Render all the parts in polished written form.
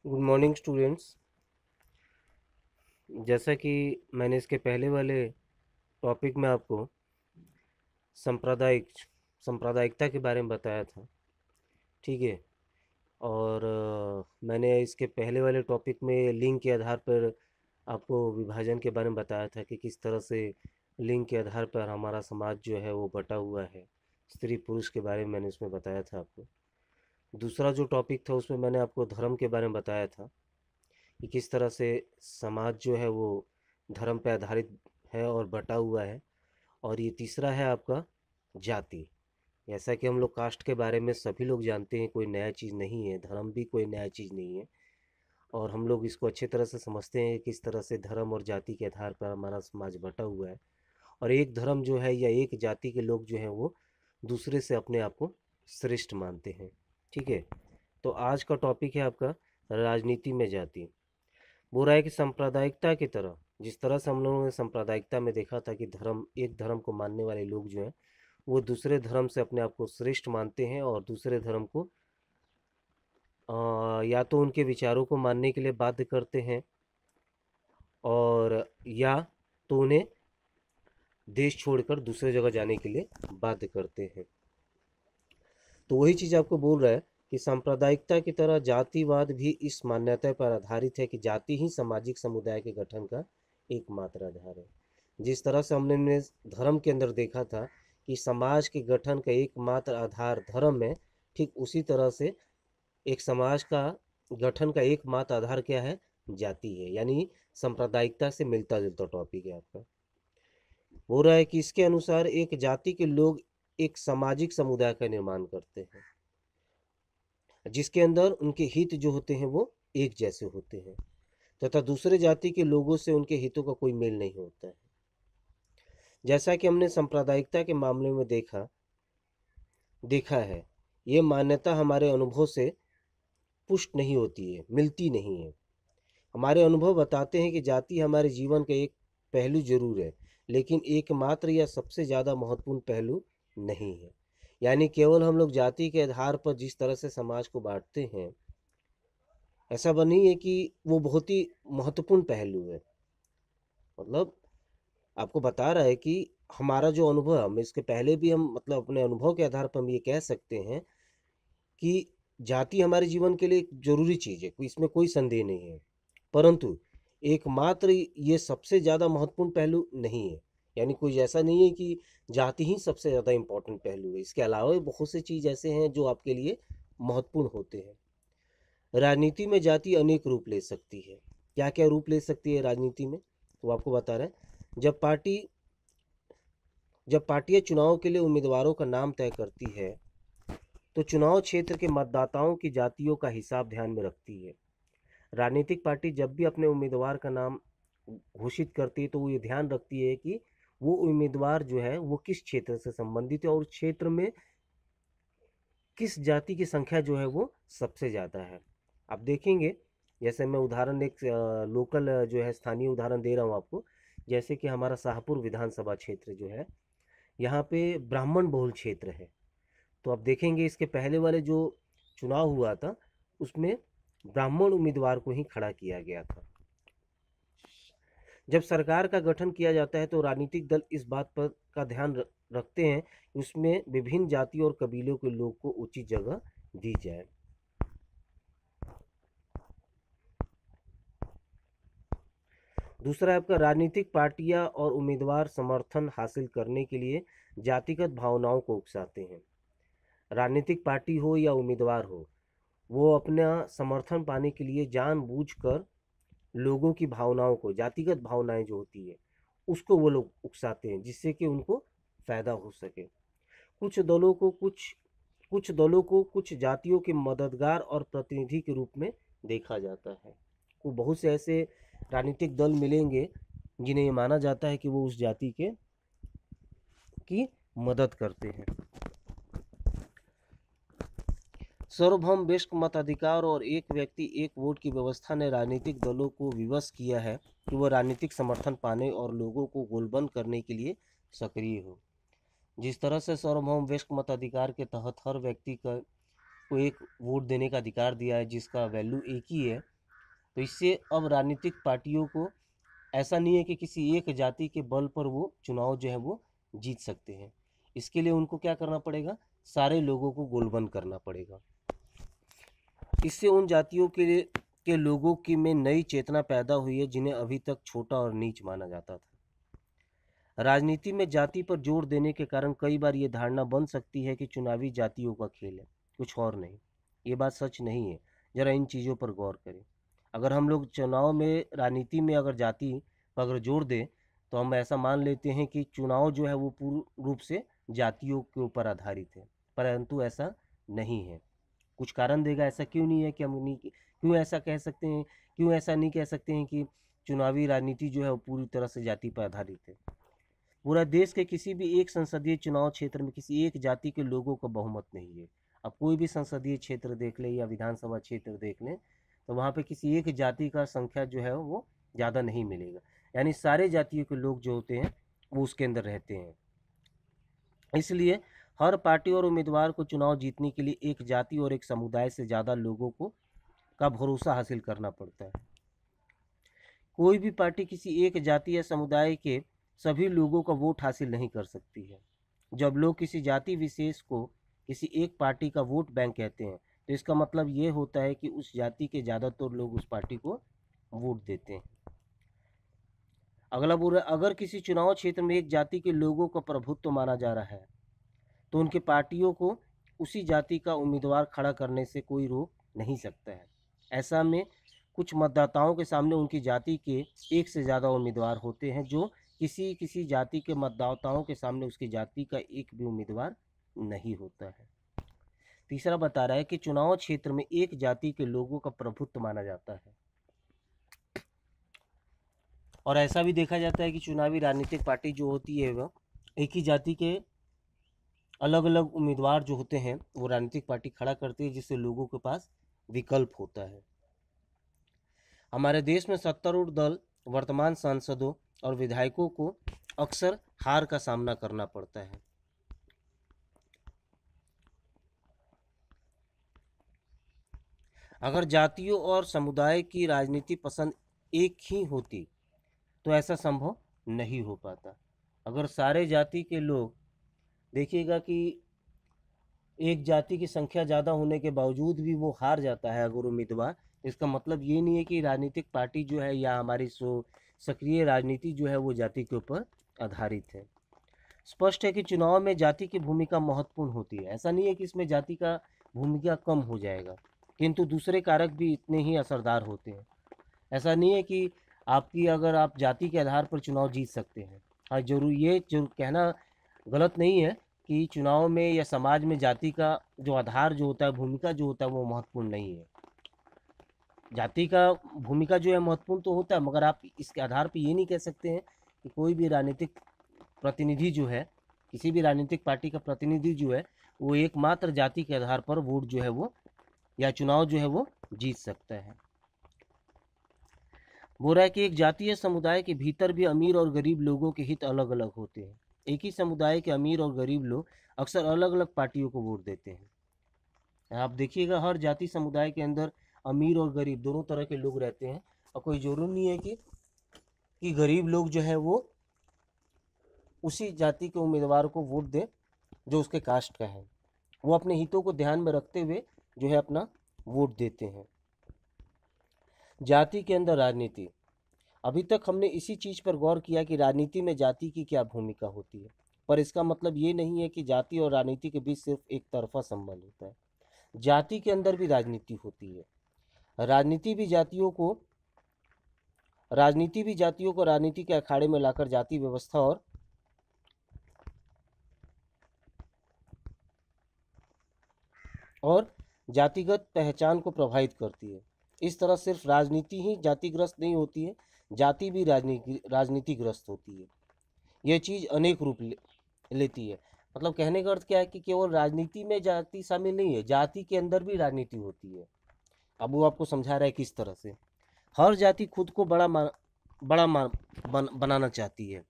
Good morning students. जैसा कि मैंने इसके पहले वाले टॉपिक में आपको सांप्रदायिक सांप्रदायिकता के बारे में बताया था। ठीक है। और मैंने इसके पहले वाले टॉपिक में लिंग के आधार पर आपको विभाजन के बारे में बताया था कि किस तरह से लिंग के आधार पर हमारा समाज जो है वो बटा हुआ है। स्त्री पुरुष के बारे में मैंने उसमें बताया था आपको। दूसरा जो टॉपिक था उसमें मैंने आपको धर्म के बारे में बताया था कि किस तरह से समाज जो है वो धर्म पे आधारित है और बटा हुआ है। और ये तीसरा है आपका जाति। जैसा कि हम लोग कास्ट के बारे में सभी लोग जानते हैं, कोई नया चीज़ नहीं है, धर्म भी कोई नया चीज़ नहीं है। और हम लोग इसको अच्छी तरह से समझते हैं किस तरह से धर्म और जाति के आधार पर हमारा समाज बटा हुआ है। और एक धर्म जो है या एक जाति के लोग जो हैं वो दूसरे से अपने आप को श्रेष्ठ मानते हैं। ठीक है। तो आज का टॉपिक है आपका राजनीति में जाति। वो रहा है कि सांप्रदायिकता की तरह, जिस तरह से हम लोगों ने सांप्रदायिकता में देखा था कि धर्म, एक धर्म को मानने वाले लोग जो हैं वो दूसरे धर्म से अपने आप को श्रेष्ठ मानते हैं और दूसरे धर्म को या तो उनके विचारों को मानने के लिए बाध्य करते हैं और या तो उन्हें देश छोड़कर दूसरे जगह जाने के लिए बाध्य करते हैं। तो वही चीज़ आपको बोल रहा है कि सांप्रदायिकता की तरह जातिवाद भी इस मान्यता पर आधारित है कि जाति ही सामाजिक समुदाय के गठन का एकमात्र आधार है। जिस तरह से हमने धर्म के अंदर देखा था कि समाज के गठन का एकमात्र आधार धर्म है, ठीक उसी तरह से एक समाज का गठन का एकमात्र आधार क्या है? जाति है। यानी सांप्रदायिकता से मिलता जुलता टॉपिक है आपका। हो रहा है कि इसके अनुसार एक जाति के लोग एक सामाजिक समुदाय का निर्माण करते हैं जिसके अंदर उनके हित जो होते हैं वो एक जैसे होते हैं तथा दूसरे जाति के लोगों से उनके हितों का कोई मेल नहीं होता है। जैसा कि हमने सांप्रदायिकता के मामले में देखा है, ये मान्यता हमारे अनुभव से पुष्ट नहीं होती है, मिलती नहीं है। हमारे अनुभव बताते हैं कि जाति हमारे जीवन का एक पहलू जरूर है, लेकिन एकमात्र या सबसे ज़्यादा महत्वपूर्ण पहलू नहीं है। यानी केवल हम लोग जाति के आधार पर जिस तरह से समाज को बांटते हैं, ऐसा नहीं है कि वो बहुत ही महत्वपूर्ण पहलू है। मतलब आपको बता रहा है कि हमारा जो अनुभव है, हम इसके पहले भी हम मतलब अपने अनुभव के आधार पर हम ये कह सकते हैं कि जाति हमारे जीवन के लिए एक जरूरी चीज़ है, इसमें कोई संदेह नहीं है। परंतु एकमात्र ये सबसे ज़्यादा महत्वपूर्ण पहलू नहीं है। यानी कोई ऐसा नहीं है कि जाति ही सबसे ज़्यादा इम्पोर्टेंट पहलू है, इसके अलावा भी बहुत से चीज़ ऐसे हैं जो आपके लिए महत्वपूर्ण होते हैं। राजनीति में जाति अनेक रूप ले सकती है। क्या क्या रूप ले सकती है राजनीति में, तो आपको बता रहे हैं। जब पार्टियां चुनाव के लिए उम्मीदवारों का नाम तय करती है तो चुनाव क्षेत्र के मतदाताओं की जातियों का हिसाब ध्यान में रखती है। राजनीतिक पार्टी जब भी अपने उम्मीदवार का नाम घोषित करती है तो वो ये ध्यान रखती है कि वो उम्मीदवार जो है वो किस क्षेत्र से संबंधित है और उस क्षेत्र में किस जाति की संख्या जो है वो सबसे ज़्यादा है। आप देखेंगे, जैसे मैं उदाहरण एक लोकल जो है स्थानीय उदाहरण दे रहा हूँ आपको। जैसे कि हमारा शाहपुर विधानसभा क्षेत्र जो है, यहाँ पे ब्राह्मण बहुल क्षेत्र है। तो आप देखेंगे इसके पहले वाले जो चुनाव हुआ था उसमें ब्राह्मण उम्मीदवार को ही खड़ा किया गया था। जब सरकार का गठन किया जाता है तो राजनीतिक दल इस बात पर का ध्यान रखते हैं कि उसमें विभिन्न जाति और कबीलों के लोग को उचित जगह दी जाए। दूसरा है आपका राजनीतिक पार्टियां और उम्मीदवार समर्थन हासिल करने के लिए जातिगत भावनाओं को उकसाते हैं। राजनीतिक पार्टी हो या उम्मीदवार हो, वो अपना समर्थन पाने के लिए जानबूझकर लोगों की भावनाओं को, जातिगत भावनाएं जो होती है उसको वो लोग उकसाते हैं जिससे कि उनको फायदा हो सके। कुछ दलों को कुछ जातियों के मददगार और प्रतिनिधि के रूप में देखा जाता है। को बहुत से ऐसे राजनीतिक दल मिलेंगे जिन्हें ये माना जाता है कि वो उस जाति के की मदद करते हैं। सार्वभौम वयस्क मताधिकार और एक व्यक्ति एक वोट की व्यवस्था ने राजनीतिक दलों को विवश किया है कि वह राजनीतिक समर्थन पाने और लोगों को गोलबंद करने के लिए सक्रिय हो। जिस तरह से सार्वभौम वयस्क मताधिकार के तहत हर व्यक्ति को एक वोट देने का अधिकार दिया है जिसका वैल्यू एक ही है, तो इससे अब राजनीतिक पार्टियों को ऐसा नहीं है कि किसी एक जाति के बल पर वो चुनाव जो है वो जीत सकते हैं। इसके लिए उनको क्या करना पड़ेगा, सारे लोगों को गोलबंद करना पड़ेगा। इससे उन जातियों के लोगों की में नई चेतना पैदा हुई है जिन्हें अभी तक छोटा और नीच माना जाता था। राजनीति में जाति पर जोर देने के कारण कई बार ये धारणा बन सकती है कि चुनावी जातियों का खेल है, कुछ और नहीं। ये बात सच नहीं है। जरा इन चीज़ों पर गौर करें। अगर हम लोग चुनाव में, राजनीति में अगर जाति पर अगर जोर दें तो हम ऐसा मान लेते हैं कि चुनाव जो है वो पूर्ण रूप से जातियों के ऊपर आधारित है, परंतु ऐसा नहीं है। कुछ कारण देगा ऐसा क्यों नहीं है कि हम नहीं, क्यों ऐसा कह सकते हैं, क्यों ऐसा नहीं कह सकते हैं कि चुनावी राजनीति जो है वो पूरी तरह से जाति पर आधारित है। पूरा देश के किसी भी एक संसदीय चुनाव क्षेत्र में किसी एक जाति के लोगों का बहुमत नहीं है। अब कोई भी संसदीय क्षेत्र देख लें या विधानसभा क्षेत्र देख लें तो वहाँ पे किसी एक जाति का संख्या जो है वो ज़्यादा नहीं मिलेगा, यानी सारे जातियों के लोग जो होते हैं वो उसके अंदर रहते हैं। इसलिए हर पार्टी और उम्मीदवार को चुनाव जीतने के लिए एक जाति और एक समुदाय से ज़्यादा लोगों को का भरोसा हासिल करना पड़ता है। कोई भी पार्टी किसी एक जाति या समुदाय के सभी लोगों का वोट हासिल नहीं कर सकती है। जब लोग किसी जाति विशेष को किसी एक पार्टी का वोट बैंक कहते हैं तो इसका मतलब ये होता है कि उस जाति के ज़्यादातर लोग उस पार्टी को वोट देते हैं। अगला बोल, अगर किसी चुनाव क्षेत्र में एक जाति के लोगों का प्रभुत्व माना जा रहा है तो उनके पार्टियों को उसी जाति का उम्मीदवार खड़ा करने से कोई रोक नहीं सकता है। ऐसा में कुछ मतदाताओं के सामने उनकी जाति के एक से ज़्यादा उम्मीदवार होते हैं, जो किसी जाति के मतदाताओं के सामने उसकी जाति का एक भी उम्मीदवार नहीं होता है। तीसरा बता रहा है कि चुनाव क्षेत्र में एक जाति के लोगों का प्रभुत्व माना जाता है और ऐसा भी देखा जाता है कि चुनावी राजनीतिक पार्टी जो होती है वह एक ही जाति के अलग अलग उम्मीदवार जो होते हैं वो राजनीतिक पार्टी खड़ा करती है, जिससे लोगों के पास विकल्प होता है। हमारे देश में सत्तारूढ़ दल वर्तमान सांसदों और विधायकों को अक्सर हार का सामना करना पड़ता है। अगर जातियों और समुदाय की राजनीति पसंद एक ही होती तो ऐसा संभव नहीं हो पाता। अगर सारे जाति के लोग, देखिएगा कि एक जाति की संख्या ज़्यादा होने के बावजूद भी वो हार जाता है अगर उम्मीदवार, इसका मतलब ये नहीं है कि राजनीतिक पार्टी जो है या हमारी सक्रिय राजनीति जो है वो जाति के ऊपर आधारित है। स्पष्ट है कि चुनाव में जाति की भूमिका महत्वपूर्ण होती है। ऐसा नहीं है कि इसमें जाति का भूमिका कम हो जाएगा, किंतु दूसरे कारक भी इतने ही असरदार होते हैं। ऐसा नहीं है कि आपकी, अगर आप जाति के आधार पर चुनाव जीत सकते हैं। हाँ, ये जरूर कहना गलत नहीं है कि चुनाव में या समाज में जाति का जो आधार जो होता है, भूमिका जो होता है वो महत्वपूर्ण नहीं है। जाति का भूमिका जो है महत्वपूर्ण तो होता है, मगर आप इसके आधार पर ये नहीं कह सकते हैं कि कोई भी राजनीतिक प्रतिनिधि जो है, किसी भी राजनीतिक पार्टी का प्रतिनिधि जो है वो एकमात्र जाति के आधार पर वोट जो है वो या चुनाव जो है वो जीत सकता है। बोल रहा है कि एक जातीय समुदाय के भीतर भी अमीर और गरीब लोगों के हित अलग अलग होते हैं। एक ही समुदाय के अमीर और गरीब लोग अक्सर अलग अलग पार्टियों को वोट देते हैं। आप देखिएगा हर जाति समुदाय के अंदर अमीर और गरीब दोनों तरह के लोग रहते हैं, और कोई जरूरी नहीं है कि गरीब लोग जो है वो उसी जाति के उम्मीदवार को वोट दें जो उसके कास्ट का है। वो अपने हितों को ध्यान में रखते हुए जो है अपना वोट देते हैं। जाति के अंदर राजनीति, अभी तक हमने इसी चीज़ पर गौर किया कि राजनीति में जाति की क्या भूमिका होती है, पर इसका मतलब ये नहीं है कि जाति और राजनीति के बीच सिर्फ एक तरफा संबंध होता है। जाति के अंदर भी राजनीति होती है। राजनीति भी जातियों को राजनीति के अखाड़े में लाकर जाति व्यवस्था और जातिगत पहचान को प्रभावित करती है। इस तरह सिर्फ राजनीति ही जातिग्रस्त नहीं होती है, जाति भी राजनीतिग्रस्त होती है। यह चीज़ अनेक रूप लेती है। मतलब कहने का अर्थ क्या है कि केवल राजनीति में जाति शामिल नहीं है, जाति के अंदर भी राजनीति होती है। अब वो आपको समझा रहा है किस तरह से। हर जाति खुद को बनाना चाहती है।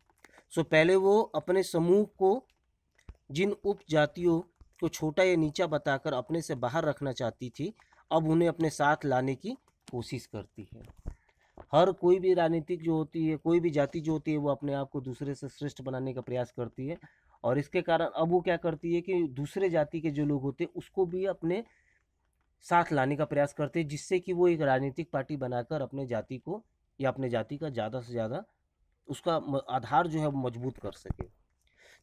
सो पहले वो अपने समूह को जिन उप जातियों को छोटा या नीचा बताकर अपने से बाहर रखना चाहती थी, अब उन्हें अपने साथ लाने की कोशिश करती है। हर कोई भी राजनीतिक जो होती है, कोई भी जाति जो होती है, वो अपने आप को दूसरे से श्रेष्ठ बनाने का प्रयास करती है। और इसके कारण अब वो क्या करती है कि दूसरे जाति के जो लोग होते हैं उसको भी अपने साथ लाने का प्रयास करते हैं, जिससे कि वो एक राजनीतिक पार्टी बनाकर अपने जाति को या अपने जाति का ज़्यादा से ज़्यादा उसका आधार जो है वो मजबूत कर सके।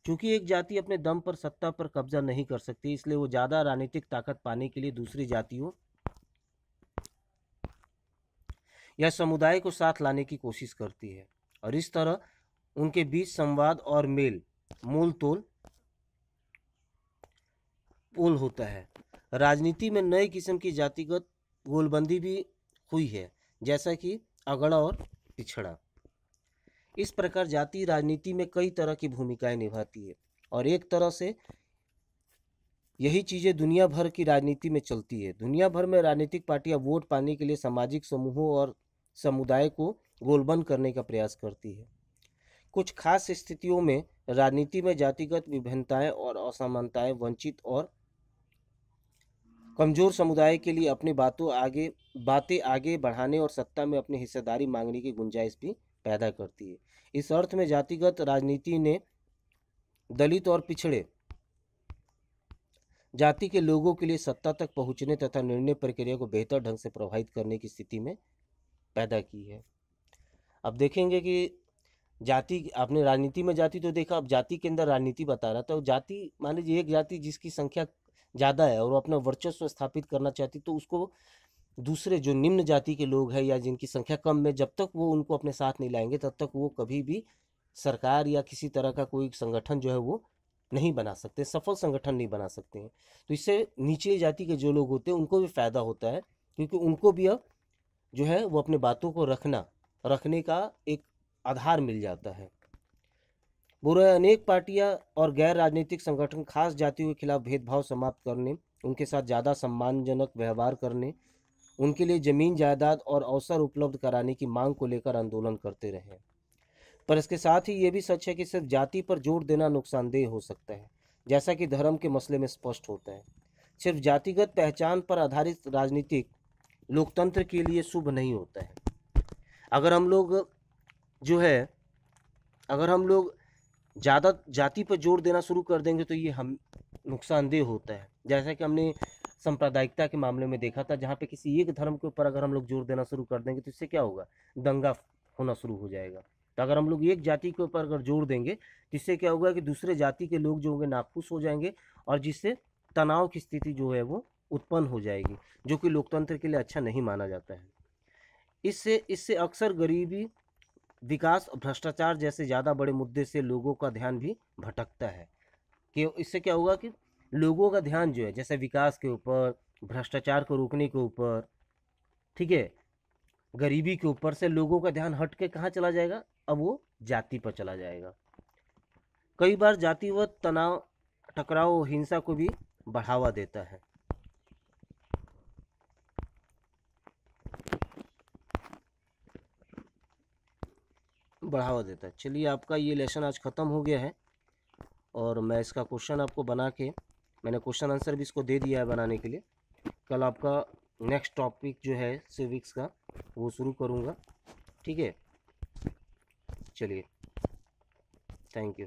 क्योंकि एक जाति अपने दम पर सत्ता पर कब्जा नहीं कर सकती, इसलिए वो ज़्यादा राजनीतिक ताकत पाने के लिए दूसरी जातियों या समुदाय को साथ लाने की कोशिश करती है। और इस तरह उनके बीच संवाद और मेल मोल तोल पोल होता है। राजनीति में नए किस्म की जातिगत गोलबंदी भी हुई है, जैसा कि अगड़ा और पिछड़ा। इस प्रकार जाति राजनीति में कई तरह की भूमिकाएं निभाती है और एक तरह से यही चीज़ें दुनिया भर की राजनीति में चलती है। दुनिया भर में राजनीतिक पार्टियां वोट पाने के लिए सामाजिक समूहों और समुदाय को गोलबंद करने का प्रयास करती है। कुछ खास स्थितियों में राजनीति में जातिगत विभिन्नताएं और असमानताएं वंचित और कमजोर समुदाय के लिए अपनी बातें आगे बढ़ाने और सत्ता में अपनी हिस्सेदारी मांगने की गुंजाइश भी पैदा करती है। इस अर्थ में जातिगत राजनीति ने दलित और पिछड़े जाति के लोगों के लिए सत्ता तक पहुंचने तथा निर्णय प्रक्रिया को बेहतर ढंग से प्रभावित करने की स्थिति में पैदा की है। अब देखेंगे कि जाति, आपने राजनीति में जाति तो देखा, अब जाति के अंदर राजनीति बता रहा था। तो जाति, मान लीजिए एक जाति जिसकी संख्या ज़्यादा है और वो अपना वर्चस्व स्थापित करना चाहती, तो उसको दूसरे जो निम्न जाति के लोग हैं या जिनकी संख्या कम है, जब तक वो उनको अपने साथ नहीं लाएंगे तब तक वो कभी भी सरकार या किसी तरह का कोई संगठन जो है वो नहीं बना सकते, सफल संगठन नहीं बना सकते हैं। तो इससे नीचे जाति के जो लोग होते हैं उनको भी फायदा होता है, क्योंकि उनको भी अब जो है वो अपने बातों को रखने का एक आधार मिल जाता है। बुरे अनेक पार्टियां और गैर राजनीतिक संगठन खास जातियों के खिलाफ भेदभाव समाप्त करने, उनके साथ ज़्यादा सम्मानजनक व्यवहार करने, उनके लिए जमीन जायदाद और अवसर उपलब्ध कराने की मांग को लेकर आंदोलन करते रहे। पर इसके साथ ही ये भी सच है कि सिर्फ जाति पर जोर देना नुकसानदेह हो सकता है, जैसा कि धर्म के मसले में स्पष्ट होता है। सिर्फ जातिगत पहचान पर आधारित राजनीतिक लोकतंत्र के लिए शुभ नहीं होता है। अगर हम लोग जो है अगर हम लोग ज़्यादा जाति पर जोर देना शुरू कर देंगे तो ये हम नुकसानदेह होता है। जैसा कि हमने सांप्रदायिकता के मामले में देखा था, जहाँ पे किसी एक धर्म के ऊपर अगर हम लोग जोर देना शुरू कर देंगे तो इससे क्या होगा, दंगा होना शुरू हो जाएगा। तो अगर हम लोग एक जाति के ऊपर अगर जोर देंगे तो इससे क्या होगा कि दूसरे जाति के लोग जो होंगे नाखुश हो जाएंगे और जिससे तनाव की स्थिति जो है वो उत्पन्न हो जाएगी, जो कि लोकतंत्र के लिए अच्छा नहीं माना जाता है। इससे अक्सर गरीबी, विकास और भ्रष्टाचार जैसे ज़्यादा बड़े मुद्दे से लोगों का ध्यान भी भटकता है। कि इससे क्या होगा कि लोगों का ध्यान जो है जैसे विकास के ऊपर, भ्रष्टाचार को रोकने के ऊपर, ठीक है, गरीबी के ऊपर से लोगों का ध्यान हट के कहाँ चला जाएगा, अब वो जाति पर चला जाएगा। कई बार जातिगत तनाव, टकराव और हिंसा को भी बढ़ावा देता है। चलिए, आपका ये लेसन आज ख़त्म हो गया है और मैं इसका क्वेश्चन आपको बना के, मैंने क्वेश्चन आंसर भी इसको दे दिया है बनाने के लिए। कल आपका नेक्स्ट टॉपिक जो है सिविक्स का वो शुरू करूँगा, ठीक है। चलिए, थैंक यू।